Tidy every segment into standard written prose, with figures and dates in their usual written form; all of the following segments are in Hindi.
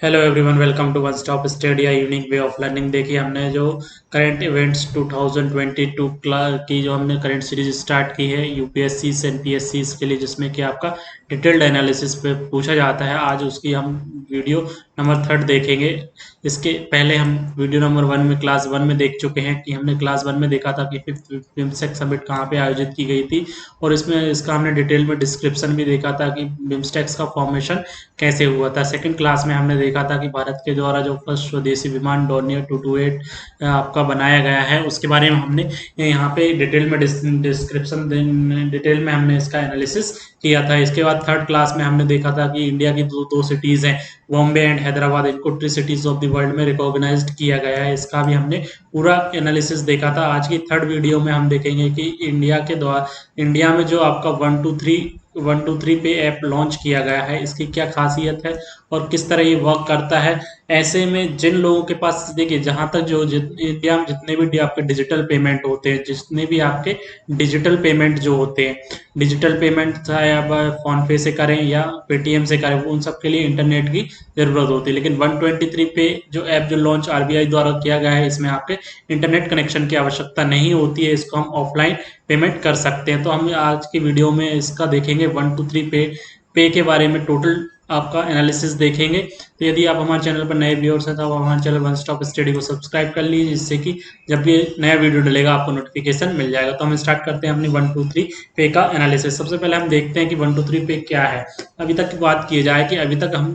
Hello everyone, welcome to one stop study unique way of learning. देखिए, हमने जो करंट इवेंट्स 2022 की जो हमने करंट सीरीज स्टार्ट की है यूपीएससी से एनपीएससी के लिए, जिसमें कि आपका डिटेल्ड एनालिसिस पे पूछा जाता है। आज उसकी हम वीडियो नंबर 3 देखेंगे। इसके पहले हम वीडियो नंबर 1 में क्लास 1 में देख चुके हैं कि हमने क्लास 1 में देखा था कि फिफ्थ बिम्स्टेक समिट कहाँ पे आयोजित की गई थी, और इसमें इसका हमने डिटेल में डिस्क्रिप्शन भी देखा था कि बिम्स्टेक्स का फॉर्मेशन कैसे हुआ था। सेकंड क्लास में हमने देखा था कि भारत के द्वारा जो फर्स्ट स्वदेशी विमान डॉर्नियर 228 आपका बनाया गया है, उसके बारे में हमने यहाँ पे डिटेल में डिस्क्रिप्शन डिटेल में हमने इसका एनालिसिस किया था। इसके बाद थर्ड क्लास में हमने देखा था कि इंडिया की दो दो सिटीज हैं, बॉम्बे एंड हैदराबाद, इनको tree cities of the world में रिकॉग्नाइज्ड किया गया है। इसका भी हमने पूरा एनालिसिस देखा था। आज की थर्ड वीडियो में हम देखेंगे कि इंडिया में जो आपका 123 पे ऐप लॉन्च किया गया है, इसकी क्या खासियत है और किस तरह ये वर्क करता है। ऐसे में जिन लोगों के पास, देखिए, जहां तक इंडिया में जितने भी आपके डिजिटल पेमेंट होते हैं, जितने भी आपके डिजिटल पेमेंट जो होते हैं, डिजिटल पेमेंट चाहे आप फोन पे से करें या पेटीएम से करें, उन सब के लिए इंटरनेट की जरूरत होती है। लेकिन 123 पे जो ऐप जो लॉन्च आरबीआई द्वारा किया गया है, इसमें आपके इंटरनेट कनेक्शन की आवश्यकता नहीं होती है। इसको हम ऑफलाइन पेमेंट कर सकते हैं। तो हम आज की वीडियो में इसका देखेंगे 123 पे के बारे में टोटल आपका एनालिसिस देखेंगे। तो यदि आप हमारे चैनल पर नए व्यूअर्स हैं तो आप हमारे चैनल वन स्टॉप स्टडी को सब्सक्राइब कर लीजिए, जिससे कि जब भी नया वीडियो डलेगा आपको नोटिफिकेशन मिल जाएगा। तो हम स्टार्ट करते हैं अपनी 123 पे का एनालिसिस। सबसे पहले हम देखते हैं कि 123 पे क्या है। अभी तक की बात की जाए कि अभी तक हम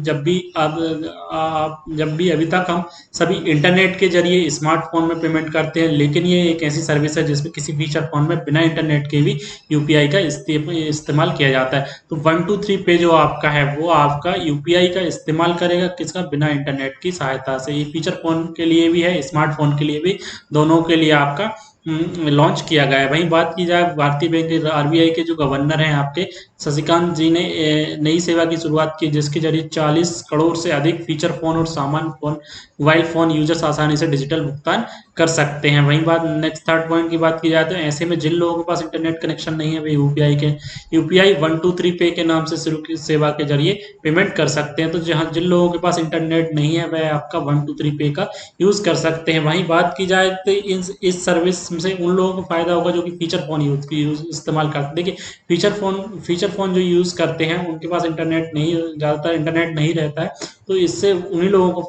अभी तक हम सभी इंटरनेट के जरिए स्मार्टफोन में पेमेंट करते हैं, लेकिन ये एक ऐसी सर्विस है जिसमें किसी फीचर फोन में बिना इंटरनेट के भी यूपीआई का इस्तेमाल किया जाता है। तो 123 पे जो आपका है वो आपका यूपीआई का इस्तेमाल करेगा, किसका, बिना इंटरनेट की सहायता से। ये फीचर फोन के लिए भी है, स्मार्टफोन के लिए भी, दोनों के लिए आपका लॉन्च किया गया है। वहीं बात की जाए भारतीय बैंक के आरबीआई के जो गवर्नर हैं आपके शशिकांत जी ने नई सेवा की शुरुआत की, जिसके जरिए 40 करोड़ से अधिक फीचर फोन और सामान्य फोन मोबाइल फोन यूजर्स आसानी से डिजिटल भुगतान कर सकते हैं। वहीं बात नेक्स्ट थर्ड पॉइंट की बात की जाए तो ऐसे में जिन लोगों के पास इंटरनेट कनेक्शन नहीं है वे यूपीआई 123 पे के नाम से शुरू की सेवा के जरिए पेमेंट कर सकते हैं। तो जहां जिन लोगों के पास इंटरनेट नहीं है वह आपका 123 पे का यूज कर सकते हैं। वहीं बात की जाए तो इस सर्विस से उन लोगों को फायदा होगा जो कि फीचर फोन यूज इस्तेमाल करते हैं। देखिए, फीचर फोन जो यूज करते हैं उनके पास इंटरनेट नहीं, ज्यादातर इंटरनेट नहीं रहता है। तो इससे उन लोगों को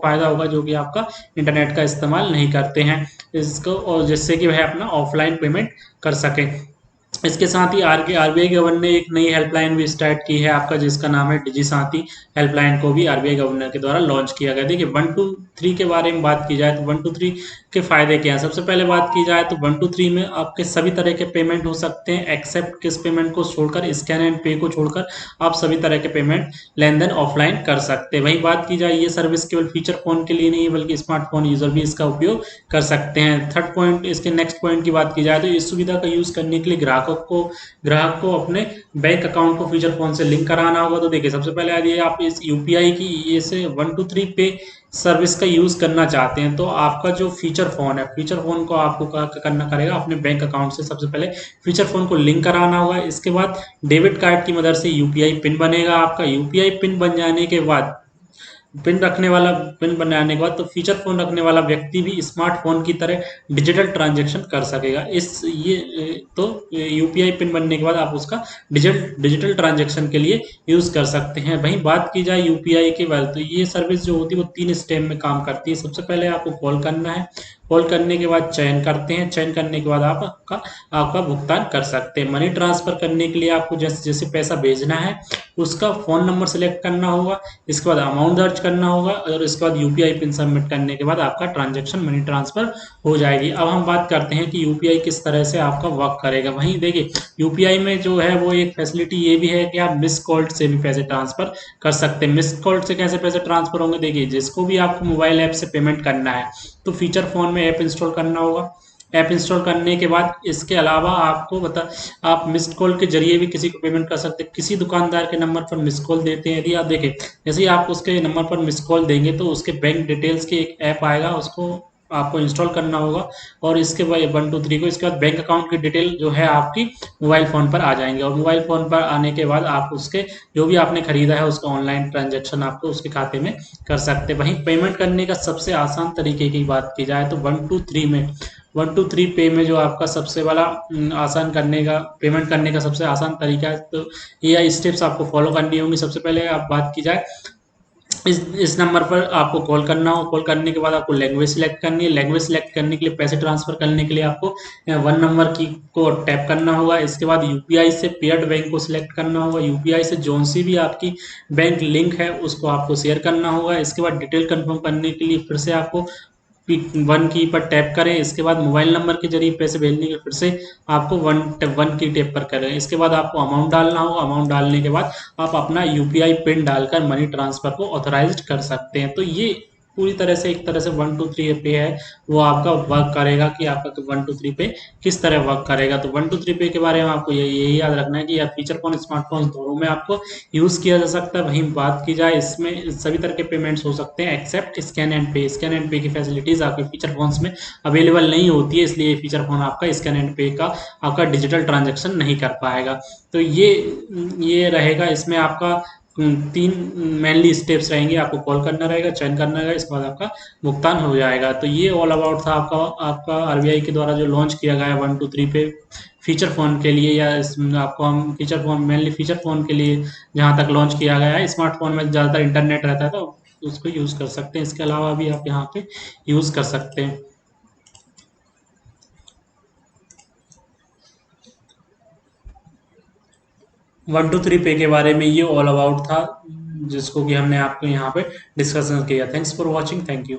फायदा होगा जो कि आपका इंटरनेट का इस्तेमाल नहीं करते हैं इसको, और जिससे कि वह अपना ऑफलाइन पेमेंट कर सके। इसके साथ ही आरबीआई गवर्नर ने एक नई हेल्पलाइन भी स्टार्ट की है आपका, जिसका नाम है डिजी साथी हेल्पलाइन, को भी आरबीआई गवर्नर के द्वारा लॉन्च किया गया। देखिए, 123 के बारे में बात की जाए तो 123 के फायदे क्या हैं। सबसे पहले बात की जाए तो 123 में आपके सभी तरह के पेमेंट हो सकते हैं, एक्सेप्ट किस पेमेंट को छोड़कर, स्कैन एंड पे को छोड़कर आप सभी तरह के पेमेंट लेन देन ऑफलाइन कर सकते हैं। वहीं बात की जाए, ये सर्विस केवल फीचर फोन के लिए नहीं है बल्कि स्मार्टफोन यूजर भी इसका उपयोग कर सकते हैं। थर्ड पॉइंट, इसके नेक्स्ट पॉइंट की बात की जाए तो इस सुविधा का यूज करने के लिए ग्राहक को अपने बैंक अकाउंट को फीचर फोन से लिंक कराना होगा। तो देखिए, सबसे पहले यदि आप इस यूपीआई की इसे 123 पे सर्विस का यूज करना चाहते हैं तो आपका जो फीचर फोन है, फीचर फोन को आपको करना करेगा अपने बैंक अकाउंट से सबसे पहले फीचर फोन को लिंक कराना होगा। इसके बाद डेबिट कार्ड की मदद से यूपीआई पिन बनेगा आपका। यूपीआई पिन बन जाने के बाद, पिन बनाने के बाद तो फीचर फोन रखने वाला व्यक्ति भी स्मार्टफोन की तरह डिजिटल ट्रांजैक्शन कर सकेगा। तो यूपीआई पिन बनने के बाद आप उसका डिजिटल ट्रांजैक्शन के लिए यूज कर सकते हैं। वहीं बात की जाए यूपीआई के बाद, तो ये सर्विस जो होती है वो 3 स्टेप में काम करती है। सबसे पहले आपको कॉल करना है, कॉल करने के बाद चयन करते हैं, चयन करने के बाद आपका भुगतान कर सकते हैं। मनी ट्रांसफर करने के लिए आपको जैसे जैसे पैसा भेजना है उसका फोन नंबर सेलेक्ट करना होगा, इसके बाद अमाउंट दर्ज करना होगा, और इसके बाद यूपीआई पिन सबमिट करने के बाद आपका ट्रांजैक्शन मनी ट्रांसफर हो जाएगी। अब हम बात करते हैं कि यूपीआई किस तरह से आपका वर्क करेगा। वहीं देखिए, यूपीआई में जो है वो एक फैसिलिटी ये भी है कि आप मिस कॉल से भी पैसे ट्रांसफर कर सकते हैं। मिस कॉल से कैसे पैसे ट्रांसफर होंगे, देखिए, जिसको भी आपको मोबाइल ऐप से पेमेंट करना है तो फीचर फोन में ऐप इंस्टॉल करना होगा। ऐप इंस्टॉल करने के बाद इसके अलावा आप मिस्ड कॉल के जरिए भी किसी को पेमेंट कर सकते हैं। किसी दुकानदार के नंबर पर मिस कॉल देते हैं, यदि आप देखें, जैसे ही आप उसके नंबर पर मिस कॉल देंगे तो उसके बैंक डिटेल्स की एक ऐप आएगा, उसको आपको इंस्टॉल करना होगा और इसके बाद 123 को, इसके बाद बैंक अकाउंट की डिटेल जो है आपकी मोबाइल फ़ोन पर आ जाएंगे और मोबाइल फ़ोन पर आने के बाद आप उसके जो भी आपने खरीदा है उसका ऑनलाइन ट्रांजैक्शन आपको उसके खाते में कर सकते हैं। वहीं पेमेंट करने का सबसे आसान तरीके की बात की जाए तो 123 में 123 पे में जो आपका सबसे वाला आसान करने का पेमेंट करने का सबसे आसान तरीका है, तो ये स्टेप्स आपको फॉलो करनी होंगी। सबसे पहले आप बात की जाए, इस नंबर पर आपको कॉल करना हो। कॉल करने के बाद आपको लैंग्वेज सिलेक्ट करनी है। लैंग्वेज सिलेक्ट करने के लिए, पैसे ट्रांसफर करने के लिए आपको 1 नंबर की को टैप करना होगा। इसके बाद यूपीआई से पेयर्ड बैंक को सिलेक्ट करना होगा। यूपीआई से जोन सी भी आपकी बैंक लिंक है उसको आपको शेयर करना होगा। इसके बाद डिटेल कंफर्म करने के लिए फिर से आपको 1 की पर टैप करें। इसके बाद मोबाइल नंबर के जरिए पैसे भेजने के फिर से आपको 1 की टैप पर करें। इसके बाद आपको अमाउंट डालना होगा। अमाउंट डालने के बाद आप अपना यूपीआई पिन डालकर मनी ट्रांसफर को ऑथराइज्ड कर सकते हैं। तो ये पूरी तरह से एक तरह से 123 पे है, वो आपका वर्क करेगा कि आपका 123 पे किस तरह वर्क करेगा। तो 123 पे के बारे में आपको यही याद रखना है कि यह फीचर फोन स्मार्टफोन दोनों में आपको यूज़ किया जा सकता है। वहीं बात की जाए, इसमें सभी तरह के पेमेंट्स हो सकते हैं एक्सेप्ट स्कैन एंड पे। स्कैन एंड पे की फैसिलिटीज़ आपके फीचर फोन्स में अवेलेबल नहीं होती है, इसलिए फीचर फोन आपका स्कैन एंड पे का आपका डिजिटल ट्रांजेक्शन नहीं कर पाएगा। तो ये रहेगा इसमें आपका 3 मेनली स्टेप्स रहेंगे। आपको कॉल करना रहेगा, चयन करना रहेगा, इसके बाद आपका भुगतान हो जाएगा। तो ये ऑल अबाउट था आपका आपका आरबीआई के द्वारा जो लॉन्च किया गया है 123 पे फीचर फ़ोन के लिए, या आपको हम feature phone mainly feature phone के लिए जहाँ तक लॉन्च किया गया है। स्मार्टफ़ोन में ज़्यादातर इंटरनेट रहता है तो उसको यूज़ कर सकते हैं। इसके अलावा भी आप यहाँ पे यूज़ कर सकते हैं। 123 पे के बारे में ये ऑल अबाउट था जिसको कि हमने आपको यहाँ पे डिस्कशन किया। Thanks for watching. Thank you.